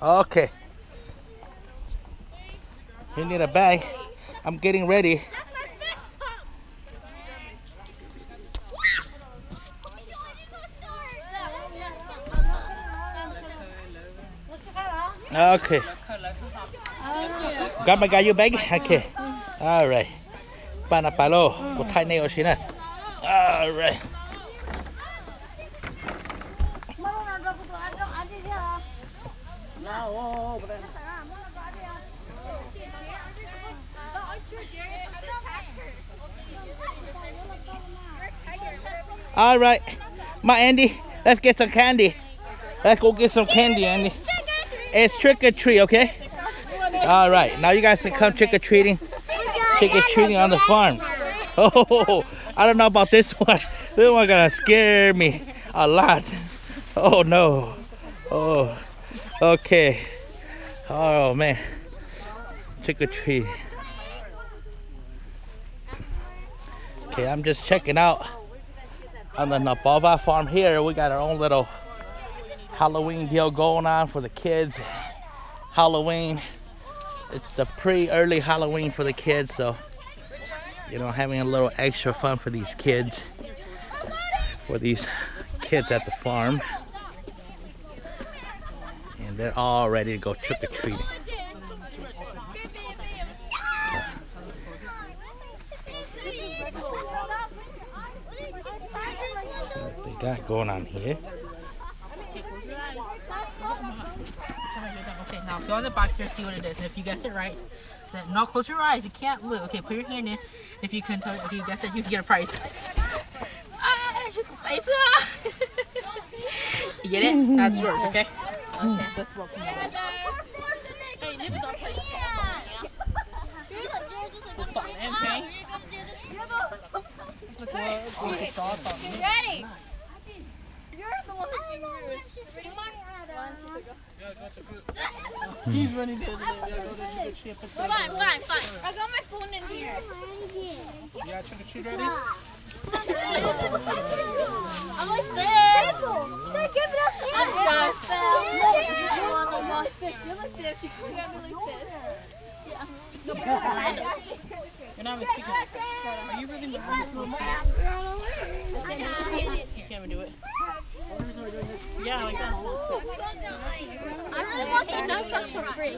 Okay. You need a bag. I'm getting ready. Okay. Grandma got your bag? Okay. All right. Panapalo. Go tight nail, Shina. All right. All right. My Andy, let's get some candy. Let's go get some candy, Andy. It's trick or treat, okay? All right. Now you guys can come trick or treating. Trick or treating on the farm. Oh, I don't know about this one. This one gonna scare me a lot. Oh no. Oh, okay. Oh man. Trick or treat. Okay, I'm just checking out on the Napava farm here. We got our own little Halloween deal going on for the kids. Halloween. It's the pre-early Halloween for the kids, so you know, having a little extra fun for these kids. For these kids at the farm. And they're all ready to go trick-or-treating. What they got going on here? Okay, now go in the box here, see what it is. And if you guess it right, then no, close your eyes. You can't look. Okay, put your hand in. If you can, if you guess it, you can get a prize. You get it? That's yours. Okay. Okay. That's what. You ready? You're the one who's being rude. Ready, He's running to the Fine. I got my phone in here. Yeah, trick or treat ready? I'm like this. I'm just I'm like this. You're like this. You got me like this. Yeah. You're not even speaking. Are you really You can't even do it. Yeah, like that. I really want the nunchucks for free.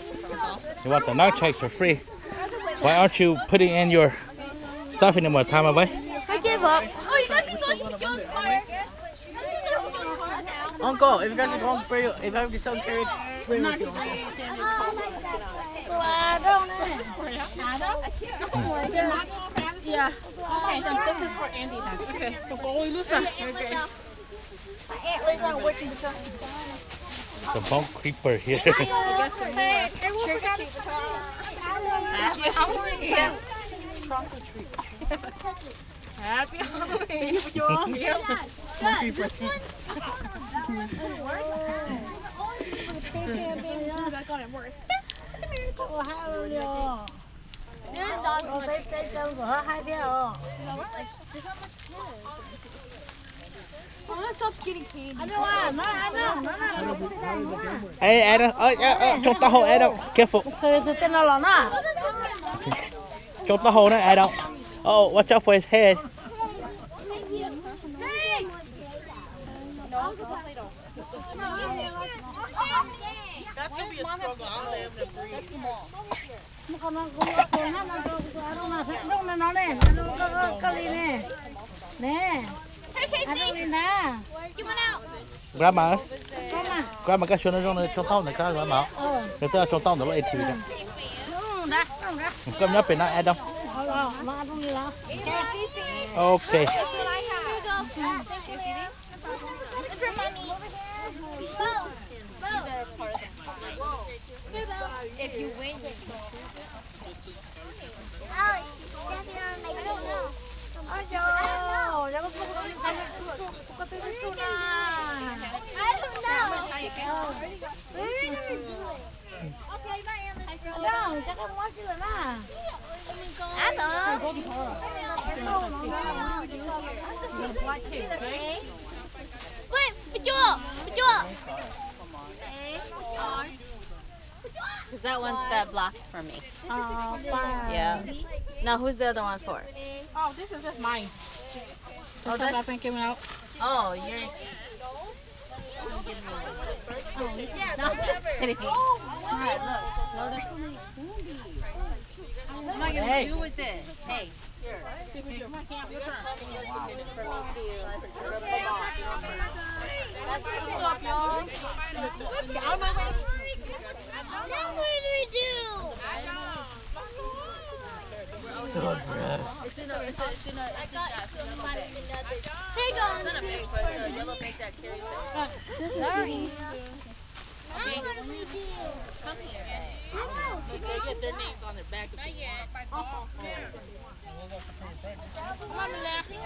You want the nunchucks for free? Why aren't you putting in your stuff anymore, Tama boy? I gave up. Oh, you guys can go to Joe's car. Uncle, if you guys are going for you, if I have to sell carriage, bring with you. Yeah. Okay, so this is for Andy then. Okay, so go Lusa. Okay. My antlers aren't working to trust The bone creeper here. Hey, everyone forgot to Trunk or treat. Happy Halloween. Bone creeper. Back on it work. I'm gonna stop getting candy. Hey, Adam. Trong tao hồ, Adam. Careful. Trong tao hồ, Adam. Oh, watch out for his head. That's gonna be a struggle. I'm able to breathe. That's small. Hey, Casey. You went out. Grandma. Grandma cái nó trong tao này cái grandma. Người ta trong tao nó lại thì. Cầm nhấp bên nó Adam. Okay. Here we go. It's for mommy. If you win, you can choose it. I don't know. I don't know. We're gonna do it. Okay, bye, Emma. Chắc không có chưa na. Wait, Pajua. that one that blocks for me. Oh, fine. Yeah. Now who's the other one for? Oh, this is just mine. Oh, that's. I've been giving out. Oh, you're. Yeah, no, I'm just kidding. Alright, look. No, there's so many candies. What am I gonna do with it? Hey. Sorry. What do we do? Come here. They get their names on their back. Not yet.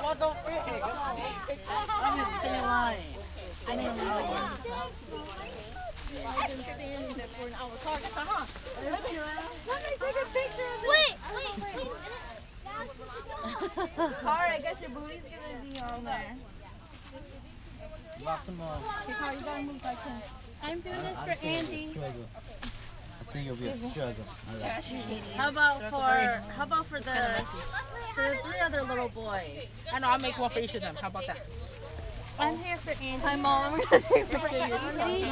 Well, don't forget. I'm gonna stay in line. I need to know. Wait. Cara, I guess your booty's gonna be on there. Lost them all. Okay, Cara, you gotta move like him. I'm doing this for Andy. I think it'll be a struggle. How about for the 3 other little boys? I know, I'll make one for each of them. How about that? I'm here for Andy. Hi, Mom. I'm gonna take a picture of you. Andy.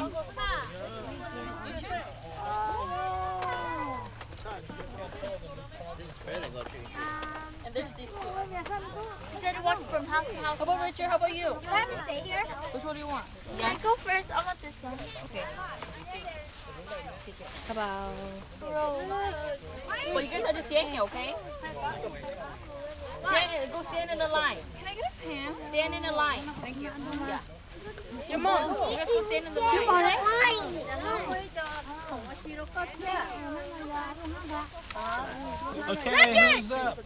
And there's these two. He said he walked from house to house. How about Richard? How about you? Do I have to stay here? Which one do you want? Yeah. Go first. I want this one. Okay. Well, you guys have to stand here, okay? Go stand in the line. Can I get a pen? Stand in the line. Thank you. Yeah. Your mom. You guys go stand in the line. Okay, who's up?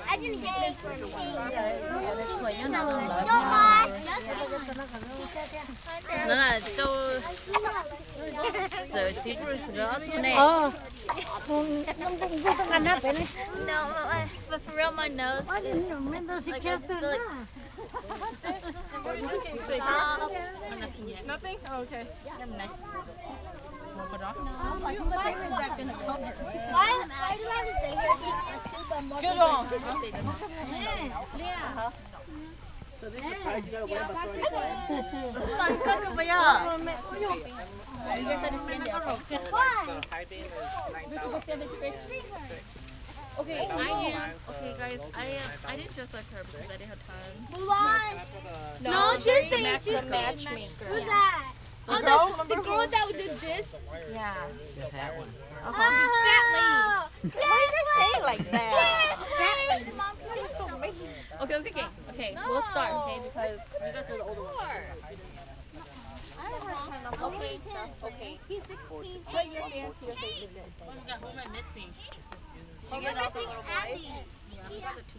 I didn't get this for me. 누나 또 집으로 들어가. 네. No, but for real, my nose. Like, I just feel like... Stop. Nothing? Oh, okay. Put it on? Why do I have to stay here? Good on. 깜깜깜 뭐야? You guys have to stand there, okay? Why? Richard, go stand there. Okay, okay, guys. I didn't dress like her because I didn't have time. Mulan. No, she's saying she's matchmaker. Who's that? Oh, the girl that did this? Yeah. Oh, fat lady. Say like that. Fat lady. Okay. We'll start, okay? Because you guys are the older ones. Okay. He's 16. Put your hands to your face. Who am I missing? We're missing Andy. Yeah, who got the two